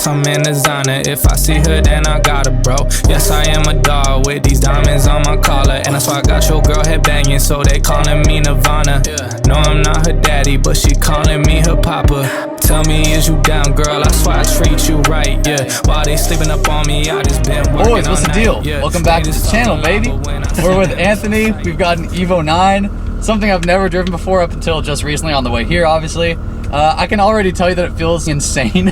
yes, I'm in designer. If I see her, then I got her, bro. Yes, I am a dog with these diamonds on my collar. And that's why I got your girl head banging, so they calling me Nirvana. No, I'm not her daddy, but she calling me her papa. Tell me, is you down, girl? I swear I treat you right, yeah. While they sleeping up on me, I just been working Boys, what's the deal? Yeah. Welcome back to the channel, baby. We're with Anthony. We've got an Evo 9, something I've never driven before up until just recently on the way here, obviously. I can already tell you that it feels insane,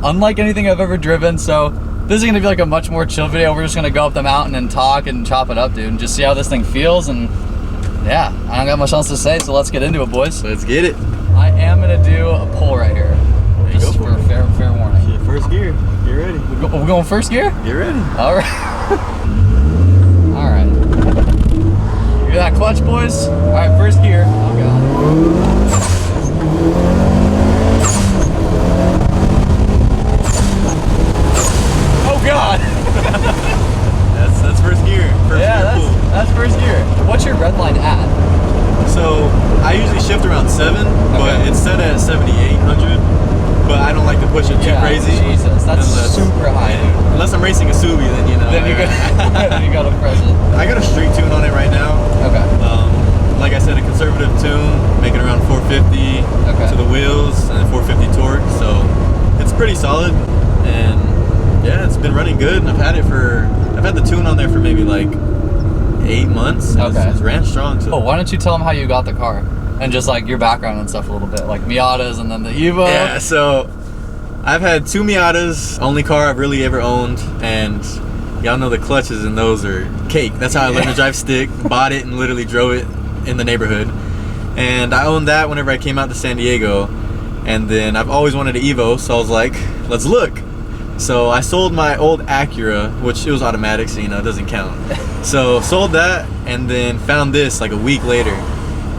unlike anything I've ever driven. So this is gonna be like a much more chill video. We're just gonna go up the mountain and talk and chop it up, dude, and just see how this thing feels. And yeah, I don't got much else to say, so let's get into it, boys. Let's get it. I am gonna do a pull right here, just for fair warning. Yeah, first gear. Get ready. We're going first gear? Get ready. All right. All right. You hear that clutch, boys? All right, first gear. Oh god. Oh god. That's first gear. First Yeah, gear pull. that's first gear. What's your red line at? So I usually shift around 7, but it's set at 7,800. But I don't like to push it too crazy. Jesus, that's super high, dude. Unless I'm racing a Subi, then you know. Then you gotta press it. I got a street tune on it right now. Okay. Like I said, a conservative tune, making around 450 to the wheels and 450 torque. So it's pretty solid, and yeah, it's been running good. And I've had the tune on there for maybe like 8 months. And it's ran strong. So. Oh, why don't you tell them how you got the car? And just like your background and stuff a little bit, like Miatas and then the Evo. Yeah, so I've had 2 Miatas, only car I've really ever owned, and y'all know the clutches in those are cake. That's how I learned to drive stick. Bought it and literally drove it in the neighborhood. And I owned that whenever I came out to San Diego. And then I've always wanted an Evo, so I was like, let's look. So I sold my old Acura, which it was automatic, so you know, it doesn't count. So sold that and then found this like a week later.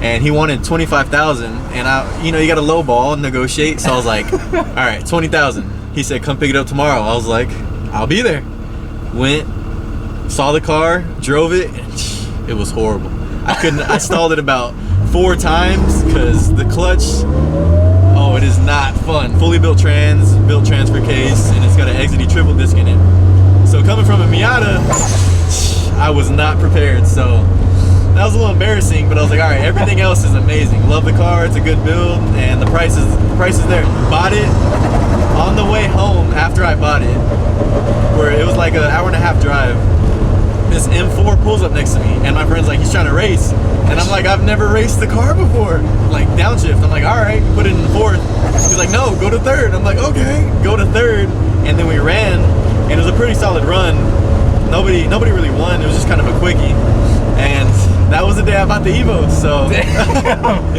And he wanted 25,000, and you know, you got to lowball and negotiate. So I was like, all right, 20,000. He said, come pick it up tomorrow. I was like, I'll be there. Went, saw the car, drove it, and it was horrible. I stalled it about 4 times because the clutch, oh, it is not fun. Fully built transfer case, and it's got an XD triple disc in it. So coming from a Miata, I was not prepared. So that was a little embarrassing, but I was like, all right, everything else is amazing. Love the car, it's a good build, and the price is there. Bought it on the way home after I bought it, where it was like an hour-and-a-half drive. This M4 pulls up next to me, and my friend's like, he's trying to race. And I'm like, I've never raced the car before. Like, downshift. I'm like, all right, put it in 4th. He's like, no, go to 3rd. I'm like, okay, go to 3rd. And then we ran, and it was a pretty solid run. Nobody really won. It was just kind of a quickie. And that was the day I bought the Evo, so it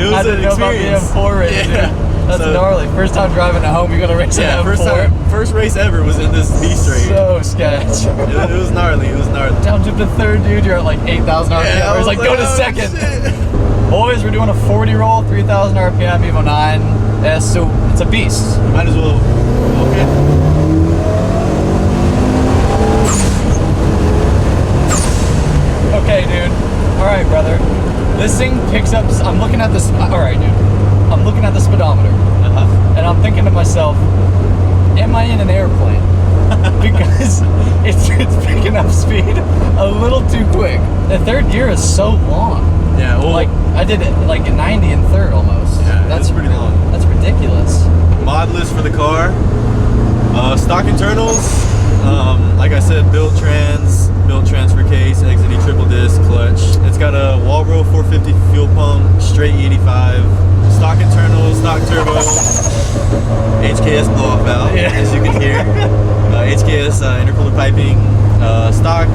was an experience. About the M4 race, dude. That's gnarly. First time driving at home, you're gonna race an M4. First race ever was in this beast race. So sketch. It was gnarly. It was gnarly. Downshift to 3rd, dude. You're at like 8,000 RPM. Yeah, I was like, go to 2nd. Shit. Boys, we're doing a 40 roll, 3,000 RPM Evo 9. So it's a beast. Might as well. Okay. Okay, dude. All right, brother. This thing picks up. I'm looking at this. All right, dude. I'm looking at the speedometer, and I'm thinking to myself, am I in an airplane? Because it's picking up speed a little too quick. The 3rd gear is so long. Yeah, well, like I did it like 90 in 3rd almost. Yeah, that's pretty long. That's ridiculous. Mod list for the car. Stock internals. Like I said, built transfer case, XD triple disc clutch. It's got a Walbro 450 fuel pump, straight E85. Stock internals, stock turbo, HKS blow off valve, as you can hear. HKS intercooler piping, stock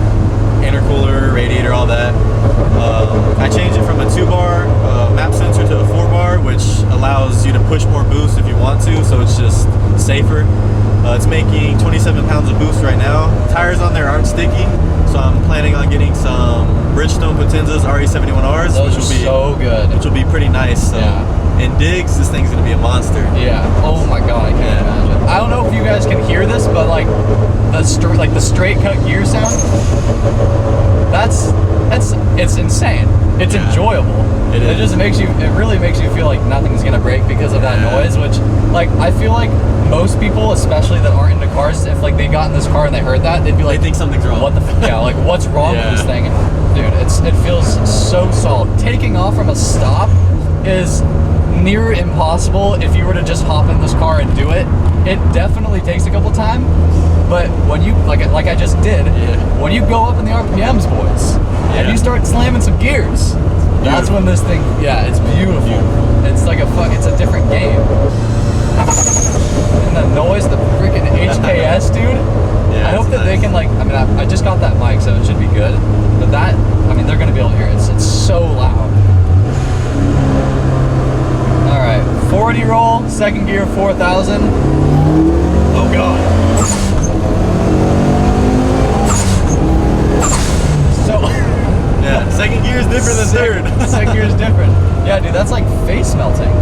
intercooler, radiator, all that. I changed it from a 2-bar map sensor to a 4-bar, which allows you to push more boost if you want to, so it's just safer. It's making 27 pounds of boost right now. Tires on there aren't sticky, so I'm planning on getting some Bridgestone Potenzas RE71Rs, which will be so good. Which will be pretty nice. So. And digs, this thing's gonna be a monster. Yeah. Oh my god, I can't imagine. I don't know if you guys can hear this, but like the straight cut gear sound. It's insane. It's enjoyable. It just makes you. It really makes you feel like nothing's gonna break because of that noise. Which, like, I feel like most people, especially that aren't into cars, if like they got in this car and they heard that, they'd be like, they think something's wrong. What the? Yeah, like what's wrong with this thing, dude? It feels so solid. Taking off from a stop is near impossible if you were to just hop in this car and do it. It definitely takes a couple times, but when you like I just did, when you go up in the RPMs, boys, and you start slamming some gears, that's when this thing, it's beautiful. It's like it's a different game. And the noise, the freaking HKS, dude. I hope that they can like. I mean, I just got that mic, so it should be good. But that, I mean, they're gonna be able to hear it. It's so loud. All right, 40 roll, second gear, 4,000. Oh god. So. Yeah, second gear is different than third. Second gear is different. Yeah, dude, that's like face melting.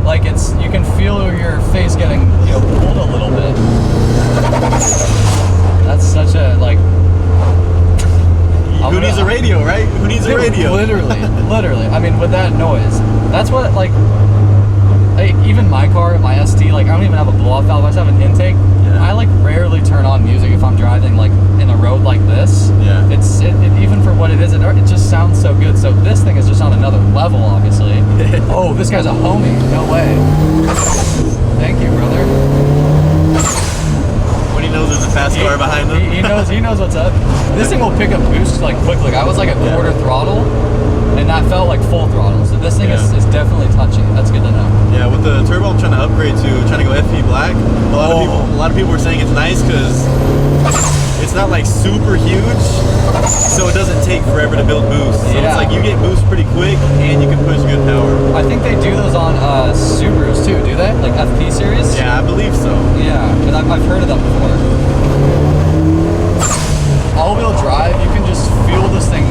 Like you can feel your face getting, pulled a little bit. That's such a like. Who needs a radio, right? Who needs a radio? Literally. I mean, with that noise, that's what like. Even my car, my ST, like I don't even have a blow-off valve. I just have an intake. I like rarely turn on music if I'm driving like in a road like this. Yeah. It's even for what it is, it just sounds so good. So this thing is just on another level, obviously. Oh, this guy's a homie. No way. Thank you, brother. When he knows there's a fast car behind him. He knows what's up. This thing will pick up boost like quickly. I was like a quarter throttle, and that felt like full throttle. So this thing is definitely touchy. That's good to know. Yeah, with the turbo I'm trying to upgrade to, trying to go FP black. A lot of people were saying it's nice because it's not like super huge, so it doesn't take forever to build boost. So it's like you get boost pretty quick and you can push good power. I think they do those on Subarus too, do they? Like FP series? Yeah, I believe so. Yeah, because I've heard of that before. All-wheel drive, you can just feel this thing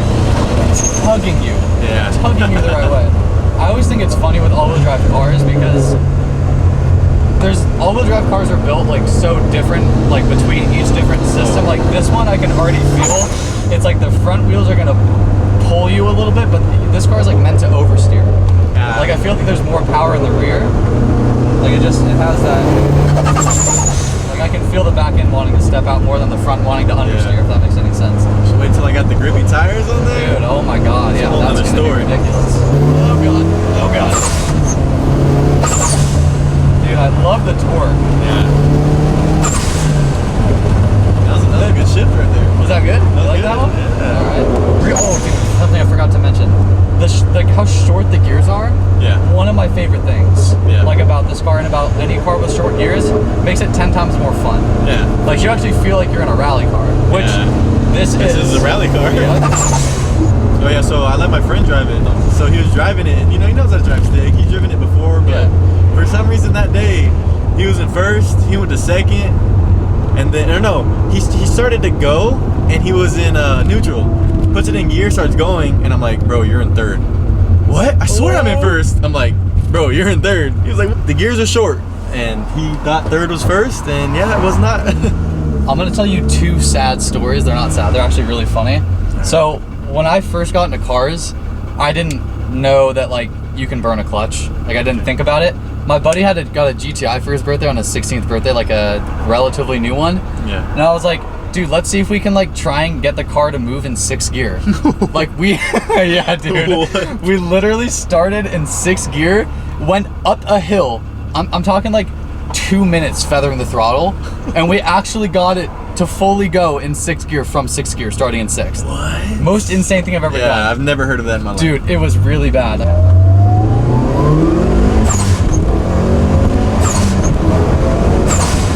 tugging you. Yeah. Tugging you the right way. I always think it's funny with all-wheel drive cars because all-wheel drive cars are built like so different, like between each different system. Like this one I can already feel, it's like the front wheels are gonna pull you a little bit, but this car is like meant to oversteer. Like I feel like there's more power in the rear. Like it has that, like I can feel the back end wanting to step out more than the front wanting to understeer, if that makes any sense. Just wait till I got the grippy tires on there. Dude, oh my god, that's yeah, a whole that's other story. Ridiculous. Oh god, oh god. Dude, I love the torque. Yeah. That was a good shift right there. Was that good? You like that one? Yeah. Alright. Oh, dude, something I forgot to mention. Like how short the gears are. Yeah. One of my favorite things, like about this car and about any car with short gears, makes it 10 times more fun. Yeah. Like you actually feel like you're in a rally car, which this is a rally car. Yeah. Oh yeah, so I let my friend drive it. So he was driving it, and he knows how to drive stick. He's driven it before, but for some reason that day, he was in first, he went to second, and then, he started to go, and he was in neutral. Puts it in gear, starts going, and I'm like, bro, you're in third. What? I swear I'm in first. I'm like, bro, you're in third. He was like, the gears are short. And he thought third was first, and it was not. I'm gonna tell you two sad stories. They're not sad, they're actually really funny. So when I first got into cars, I didn't know that like you can burn a clutch. Like I didn't think about it. My buddy got a GTI for his birthday on his 16th birthday, like a relatively new one. Yeah. And I was like, dude, let's see if we can like try and get the car to move in 6th gear. Like yeah, dude. What? We literally started in 6th gear, went up a hill. I'm talking like 2 minutes feathering the throttle, and we actually got it to fully go in 6th gear from 6th gear, starting in 6th. What? Most insane thing I've ever done. Yeah, I've never heard of that in my life. Dude, it was really bad.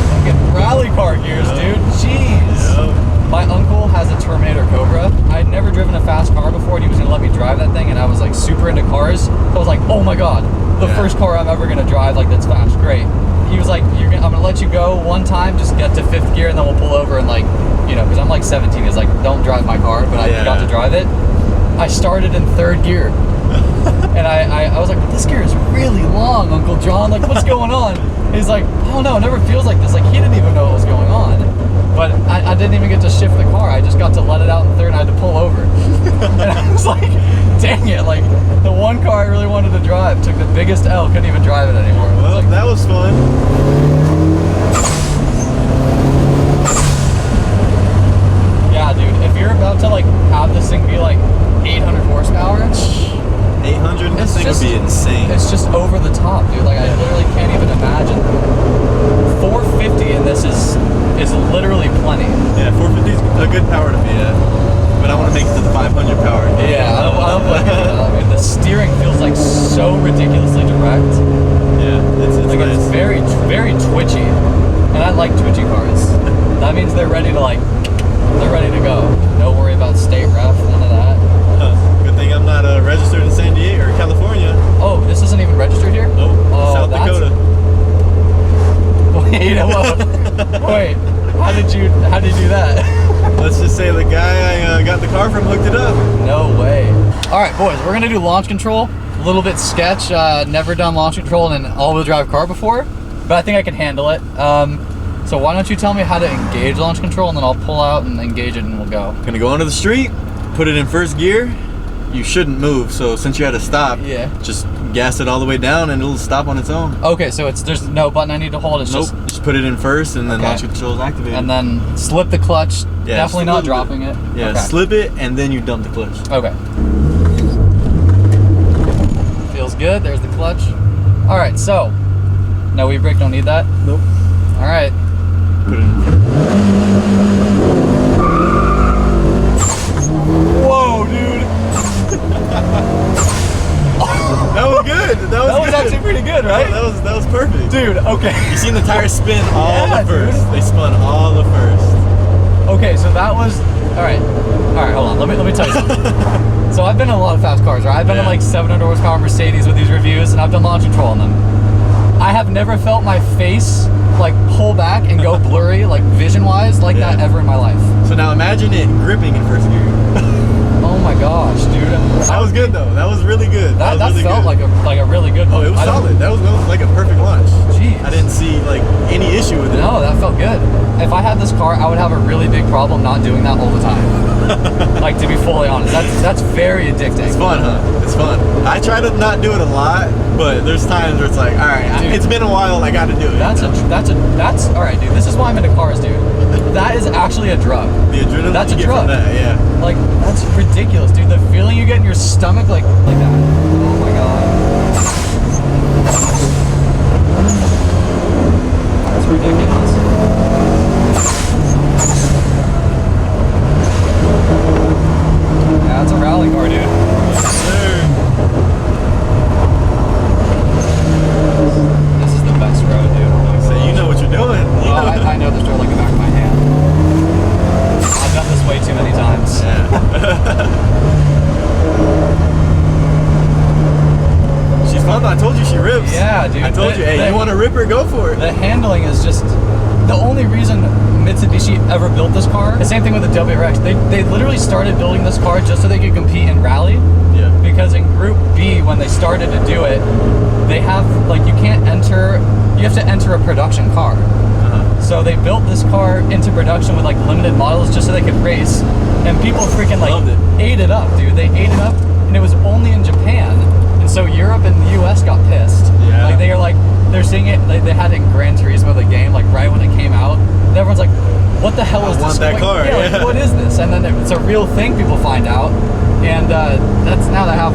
Fucking rally car gears, dude. Jeez. My uncle has a Terminator Cobra. I had never driven a fast car before, and he was gonna let me drive that thing, and I was like super into cars. I was like, oh my god, the first car I'm ever gonna drive like that's fast. Great. He was like, I'm gonna let you go one time, just get to 5th gear, and then we'll pull over and like, because I'm like 17. He's like, don't drive my car, but I got to drive it. I started in 3rd gear. And I was like, this gear is really long, Uncle John. Like, what's going on? He's like, oh no, it never feels like this. Like, he didn't even know what was going on. But I didn't even get to shift the car. I just got to let it out in third and I had to pull over. And I was like, dang it. Like, the one car I really wanted to drive took the biggest L, couldn't even drive it anymore. Well, like, that was fun. Yeah, dude, if you're about to like have this thing be like 800 horsepower, 800, this thing would be insane. It's just over the top, dude. Like, I literally can't even imagine. 450 and this is literally plenty. Yeah, 450 is a good power to be at. But I want to make it to the 500 power. Yeah, I don't blame you. I mean, the steering feels like so ridiculously direct. Yeah, it's Like, nice. it's very, very twitchy. And I like twitchy cars. That means they're ready to go. No worry about state ref, none of that. Good thing I'm not registered in San Diego or California. Oh, this isn't even registered here? Nope, Oh, South Dakota. Wait, wait. How did you do that? Let's just say the guy I got the car from hooked it up. No way. All right, boys, we're gonna do launch control. A little bit sketch. Never done launch control in an all-wheel drive car before, but I think I can handle it. So why don't you tell me how to engage launch control, and then I'll pull out and engage it, and we'll go. Gonna go onto the street, put it in first gear. You shouldn't move, so since you had to stop, Yeah. just gas it all the way down and it'll stop on its own. Okay, so there's no button I need to hold. It's Nope, just put it in first and then Okay. launch control is activated. and then slip the clutch. Yeah, Definitely just a not little dropping bit. it. Yeah, Okay. slip it and then you dump the clutch. Okay. Feels good. There's the clutch. All right, so no e-brake. Don't need that. Nope. All right. Put it in. Whoa, dude. That was good. That was good. actually pretty good, right? That was perfect. Dude, okay. You seen the tires spin all Yeah, the first. dude. They spun all the first. Okay, so that was all right. Hold on. Let me tell you something. So I've been in a lot of fast cars, right? I've been in Yeah. like 700 horsepower Mercedes with these reviews, and I've done launch control on them. I have never felt my face like pull back and go blurry, like vision-wise, like Yeah. that ever in my life. So now imagine it gripping in first gear. Oh my gosh, dude. That was good though. That was really good. That was really felt good. like a really good Oh, one. it was I don't- solid. That was like a perfect launch. Jeez. I didn't see like any issue with it. No, that felt good. If I had this car, I would have a really big problem not doing that all the time. Like, to be fully honest, that's very addicting. It's fun, huh? It's fun. I try to not do it a lot, but there's times where it's like, all right, Dude. it's been a while. I got to do it. That's all right, dude. This is why I'm into cars, dude. That is actually a drug. the adrenaline That's you a get drug. from that. Yeah. Like, that's ridiculous, dude. The feeling you get in your stomach, like that. Oh my god. That's ridiculous. Yeah, it's a rally car, dude. Sir. This is the best road, dude. So you know what you're doing. You Oh, know. I know this road like the back of my hand. I've done this way too many times. She's fun. I told you she rips. Yeah, dude. I told you, hey, you want to rip her? Go for it. The handling is just the only reason Mitsubishi ever built this car. The same thing with the WRX. They literally started building this car just so they could compete in rally. Yeah. Because in Group B, when they started to do it, they have like you have to enter a production car. So they built this car into production with like limited models just so they could race, and people freaking like Loved it. ate it up, dude. They ate it up, and it was only in Japan, and so Europe and the US got pissed. Yeah. Like they're seeing it. They had it in Gran Turismo, the game, like right when it came out. And everyone's like, "What the hell is I this?" want that Like, car, Yeah, like, yeah. what is this? And then it's a real thing. People find out, and that's now they have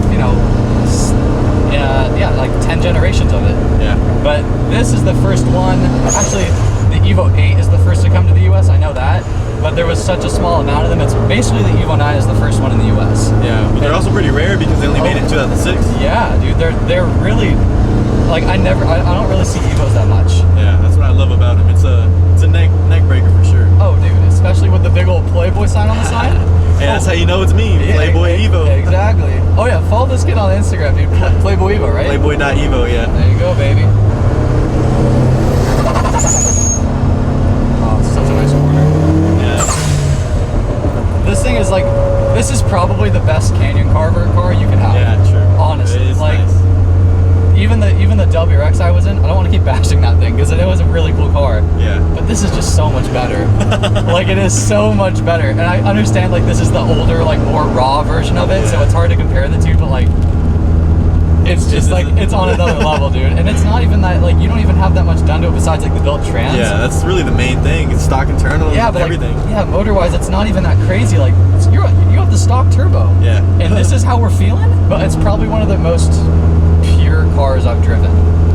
like 10 generations of it. Yeah. But this is the first one. Actually, the Evo 8 is the first to come to the US. I know that. But there was such a small amount of them. It's basically the Evo 9 is the first one in the US. Yeah. But they're also pretty rare because they only made it in 2006. Yeah, dude. They're really like I don't really see Evos that much. Yeah. That's what I love about them. It's a neck breaker for sure. Oh, dude. Especially with the big old Playboy sign on the side. Hey, that's how you know it's me. Yeah, Playboy Evo. Exactly. Oh yeah, follow this kid on Instagram, dude. Playboy Evo, right? Playboy.evo, yeah. There you go, baby. Oh, it's such a nice corner. Yeah. This thing is like, this is probably the best Canyon Carver car you can have. Yeah, true. honestly. It is Like, nice. even the WRX I was in, I don't want to keep bashing that thing because it was a really cool car. Yeah. But this is just so much better. Like, it is so much better. And I understand, like, this is the older, like, more raw version of it, so it's hard to compare the two, but, like, it's just, like, it's on another level, dude. And it's not even that, like, you don't even have that much done to it besides, like, the built trans. Yeah, that's really the main thing. It's stock internals, Yeah, but everything. Like, yeah, motor-wise, it's not even that crazy. Like, you have the stock turbo. Yeah. And this is how we're feeling, but it's probably one of the most pure cars I've driven.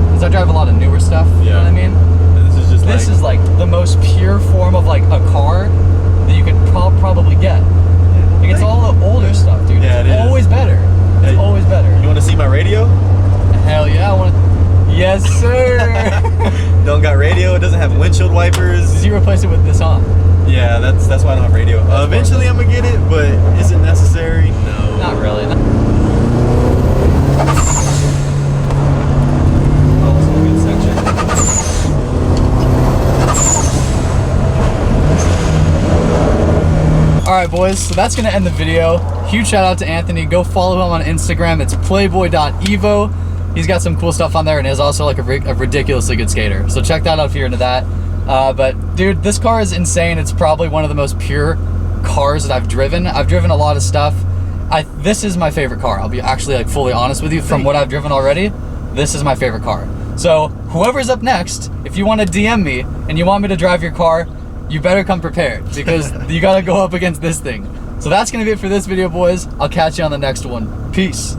Because I drive a lot of newer stuff, you know what I mean? And this is just This is like the most pure form of like a car that you could probably get. Like, it's all the older stuff, dude. Yeah, it's it is. always better. It's Hey, always better. You want to see my radio? Hell yeah, I want to. Yes, sir. Don't got radio. It doesn't have windshield wipers. Did you replace it with this on? Yeah, that's why I don't have radio. Eventually I'm gonna get it, but is it necessary? No. Not really. Alright boys, so that's going to end the video. Huge shout out to Anthony. Go follow him on Instagram. It's playboy.evo. He's got some cool stuff on there and is also like a ridiculously good skater. So check that out if you're into that. But dude, this car is insane. It's probably one of the most pure cars that I've driven. I've driven a lot of stuff. This is my favorite car. I'll be actually like fully honest with you. From what I've driven already, this is my favorite car. So whoever's up next, if you want to DM me and you want me to drive your car, you better come prepared because you got to go up against this thing. So that's going to be it for this video, boys. I'll catch you on the next one. Peace.